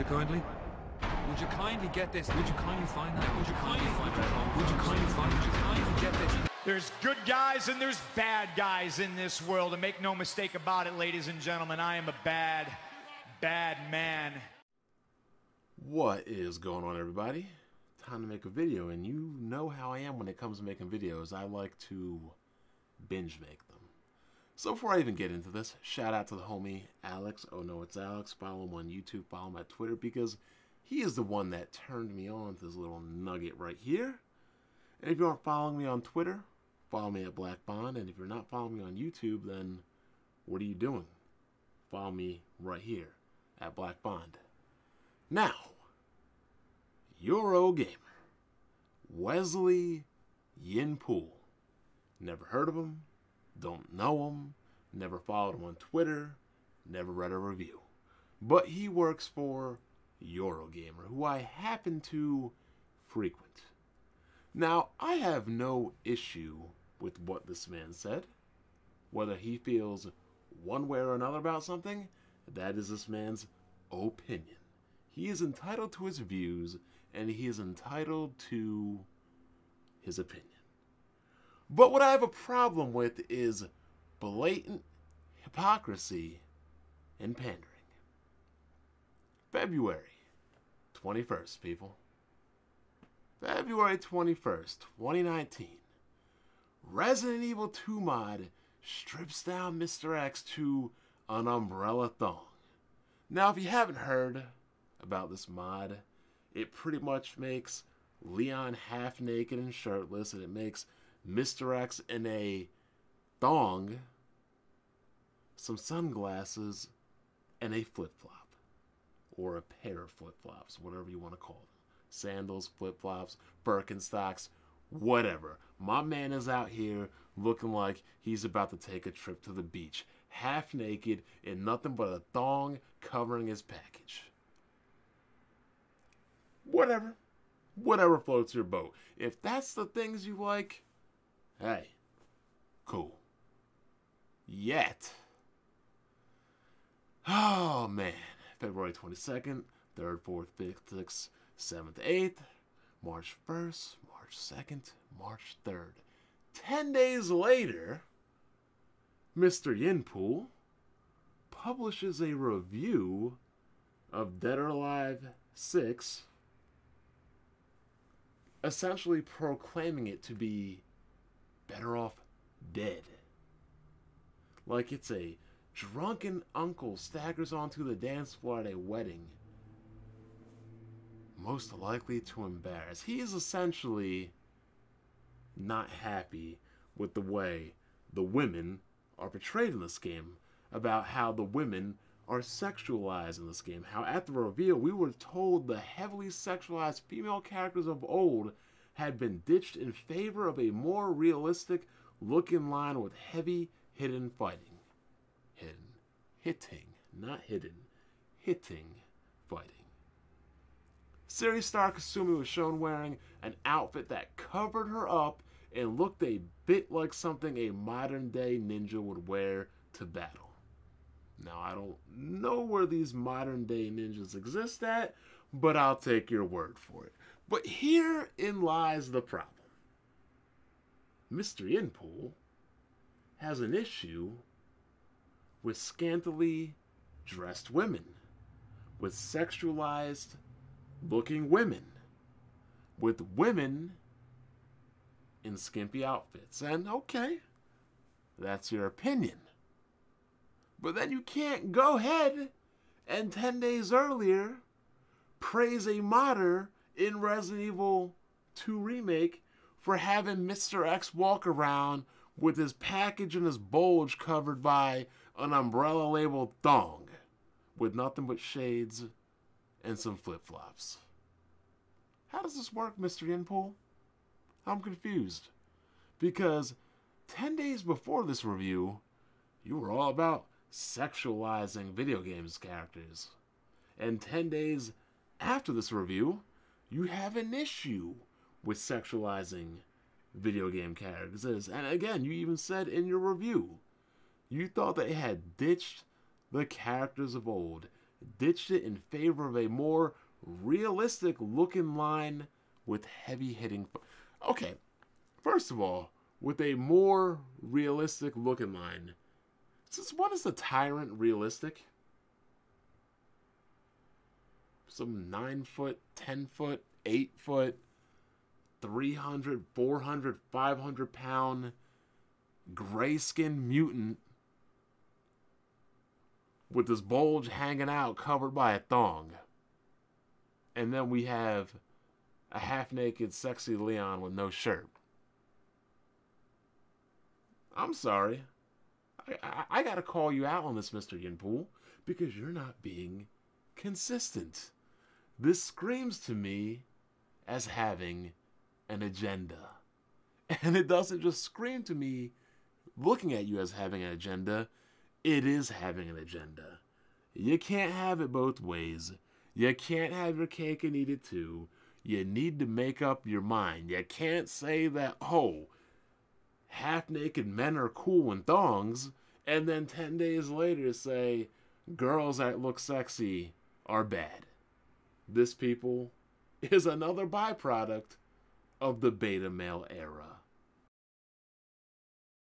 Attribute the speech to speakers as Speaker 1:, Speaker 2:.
Speaker 1: you kindly? Would you kindly get this? Would you kindly find that? Would you kindly find that? Would you kindly get this?
Speaker 2: There's good guys and there's bad guys in this world, and make no mistake about it, ladies and gentlemen, I am a bad, bad man.
Speaker 3: What is going on, everybody? Time to make a video, and you know how I am when it comes to making videos. I like to binge make them. So before I even get into this, shout out to the homie Alex. Oh no, it's Alex. Follow him on YouTube, follow him on Twitter, because he is the one that turned me on to this little nugget right here. And if you aren't following me on Twitter, follow me at Black Bond. And if you're not following me on YouTube, then what are you doing? Follow me right here at Black Bond. Now, Eurogamer, Wesley Yin-Poole. Never heard of him, don't know him, never followed him on Twitter, never read a review. But he works for Eurogamer, who I happen to frequent. Now, I have no issue with what this man said. Whether he feels one way or another about something, that is this man's opinion. He is entitled to his views, and he is entitled to his opinion. But what I have a problem with is blatant hypocrisy and pandering. February 21st, people. February 21st, 2019. Resident Evil 2 mod strips down Mr. X to an umbrella thong. Now, if you haven't heard about this mod, it pretty much makes Leon half naked and shirtless, and it makes Mr. X in a thong, some sunglasses, and a flip-flop. Or a pair of flip-flops, whatever you want to call them. Sandals, flip-flops, Birkenstocks, whatever. My man is out here looking like he's about to take a trip to the beach, half naked in nothing but a thong covering his package. Whatever. Whatever floats your boat. If that's the things you like, hey, cool. Yet. Oh, man. February 22nd, 3rd, 4th, 5th, 6th, 7th, 8th, March 1st, March 2nd, March 3rd. 10 days later, Mr. Yin-Poole publishes a review of Dead or Alive 6, essentially proclaiming it to be better off dead. Like it's a drunken uncle staggers onto the dance floor at a wedding, most likely to embarrass. He is essentially not happy with the way the women are portrayed in this game, about how the women are sexualized in this game. How at the reveal we were told the heavily sexualized female characters of old had been ditched in favor of a more realistic look-in line with heavy hidden fighting. Hitting, not hidden. Hitting fighting. Ciri Stark Kasumi was shown wearing an outfit that covered her up and looked a bit like something a modern-day ninja would wear to battle. Now, I don't know where these modern-day ninjas exist at, but I'll take your word for it. But herein lies the problem. Mr. Yin-Poole has an issue with scantily dressed women, with sexualized looking women, with women in skimpy outfits. And okay, that's your opinion. But then you can't go ahead and 10 days earlier praise a modder in Resident Evil 2 Remake for having Mr. X walk around with his package and his bulge covered by an umbrella labeled thong with nothing but shades and some flip-flops. How does this work, Mr. Yin-Poole? I'm confused. Because 10 days before this review, you were all about sexualizing video games characters. And 10 days after this review, you have an issue with sexualizing video game characters. And again, you even said in your review, you thought they had ditched the characters of old, ditched it in favor of a more realistic looking line with heavy hitting. Okay, first of all, with a more realistic looking line, since when is the Tyrant realistic? Some 9 foot, 10 foot, 8 foot, 300, 400, 500 pound gray skinned mutant with this bulge hanging out covered by a thong. And then we have a half-naked, sexy Leon with no shirt. I'm sorry. I gotta call you out on this, Mr. Yin-Poole, because you're not being consistent. This screams to me as having an agenda. And it doesn't just scream to me looking at you as having an agenda. It is having an agenda. You can't have it both ways. You can't have your cake and eat it too. You need to make up your mind. You can't say that, oh, half-naked men are cool in thongs, and then 10 days later say, girls that look sexy are bad. This, people, is another byproduct of the beta male era.